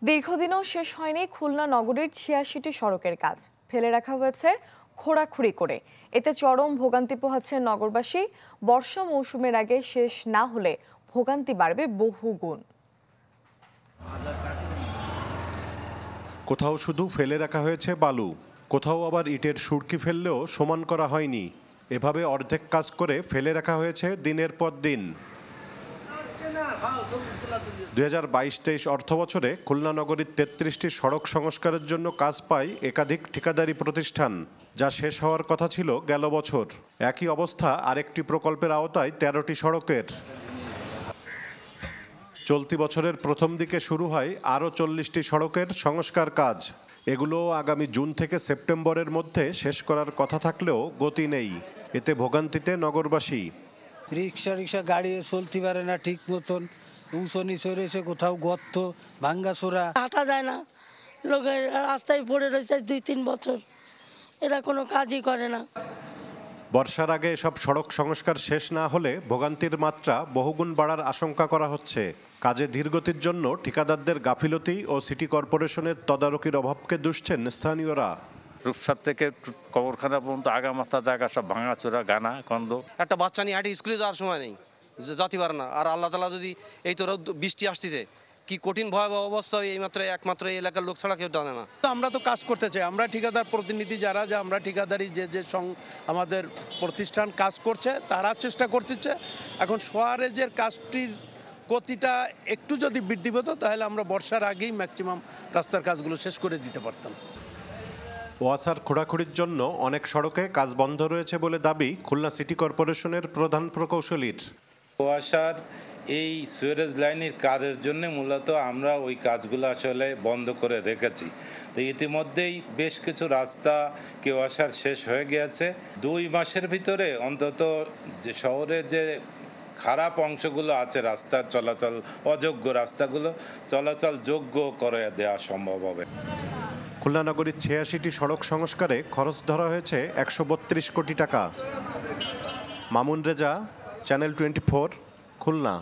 দীর্ঘদিনও শেষ হয়নি খুলনা নগরীর ৮৬টি সড়কের কাজ ফেলে রাখা হয়েছে খোঁড়াখুড়ি করে। এতে চরম ভোগান্তি পোহাচ্ছে নগরবাসী। বর্ষা মৌসুমের আগে শেষ না হলে ভোগান্তি বাড়বে বহুগুণ। কোথাও শুধু ফেলে রাখা হয়েছে বালু, কোথাও আবার ইটের সুরকি ফেললেও সমান করা হয়নি। এভাবে অর্ধেক কাজ করে ফেলে রাখা হয়েছে দিনের পর দিন। ২০২২-২৩ অর্থবছরে খুলনা নগরীর ৩৩টি সড়ক সংস্কারের জন্য কাজ পায় একাধিক ঠিকাদারি প্রতিষ্ঠান, যা শেষ হওয়ার কথা ছিল গেল বছর। একই অবস্থা আরেকটি প্রকল্পের আওতায় ১৩টি সড়কের। চলতি বছরের প্রথম দিকে শুরু হয় আরও ৪০টি সড়কের সংস্কার কাজ। এগুলো আগামী জুন থেকে সেপ্টেম্বরের মধ্যে শেষ করার কথা থাকলেও গতি নেই। এতে ভোগান্তিতে নগরবাসী। রিক্সা গাড়ি চলতে পারে না ঠিক মতন, উঁচু নিচু রয়েছে, কোথাও গর্ত ভাঙ্গাচোরা, হাঁটা যায় না, লোকের রাস্তায় পড়ে রয়েছে ২-৩ বছর, এরা কোনো কাজই করে না। বর্ষার আগে এসব সড়ক সংস্কার শেষ না হলে ভোগান্তির মাত্রা বহুগুণ বাড়ার আশঙ্কা করা হচ্ছে। কাজে ধীরগতির জন্য ঠিকাদারদের গাফিলতি ও সিটি কর্পোরেশনের তদারকির অভাবকে দুষছেন স্থানীয়রা। রূপসার থেকে কবরখানা পর্যন্ত আগামাথা জায়গা সব ভাঙাচোরা, গানা কন্দ। একটা বাচ্চা নিয়ে হাঁটে স্কুলে যাওয়ার সময় নেই, যাতে পারে না। আর আল্লাহ তাআলা যদি এই তোরা বৃষ্টি আসতেছে, কি কঠিন ভয়াবহ অবস্থা একমাত্র এই এলাকার লোক ছাড়া কেউ জানে না। আমরা তো কাজ করতে চাই, আমরা ঠিকাদার প্রতিনিধি যারা, যে আমরা ঠিকাদারি যে আমাদের প্রতিষ্ঠান কাজ করছে তারা চেষ্টা করতেছে। এখন সোয়ারেজের কাজটির গতিটা একটু যদি বৃদ্ধি পেত তাহলে আমরা বর্ষার আগেই ম্যাক্সিমাম রাস্তার কাজগুলো শেষ করে দিতে পারতাম। ওয়াসার খোঁড়াখুড়ির জন্য অনেক সড়কে কাজ বন্ধ রয়েছে বলে দাবি খুলনা সিটি কর্পোরেশনের প্রধান প্রকৌশলীর। ওয়াসার এই সুয়েরেজ লাইনের কাজের জন্য মূলত আমরা ওই কাজগুলো আসলে বন্ধ করে রেখেছি। তো ইতিমধ্যেই বেশ কিছু রাস্তা ওয়াসার শেষ হয়ে গিয়েছে। ২ মাসের ভিতরে অন্তত যে শহরের যে খারাপ অংশগুলো আছে, রাস্তা চলাচল অযোগ্য রাস্তাগুলো চলাচল যোগ্য করে দেওয়া সম্ভব হবে। খুলনা নগরীর ৮৬টি সড়ক সংস্কারে খরচ ধরা হয়েছে ১৩২ কোটি টাকা। মামুন রেজা, চ্যানেল 24, খুলনা।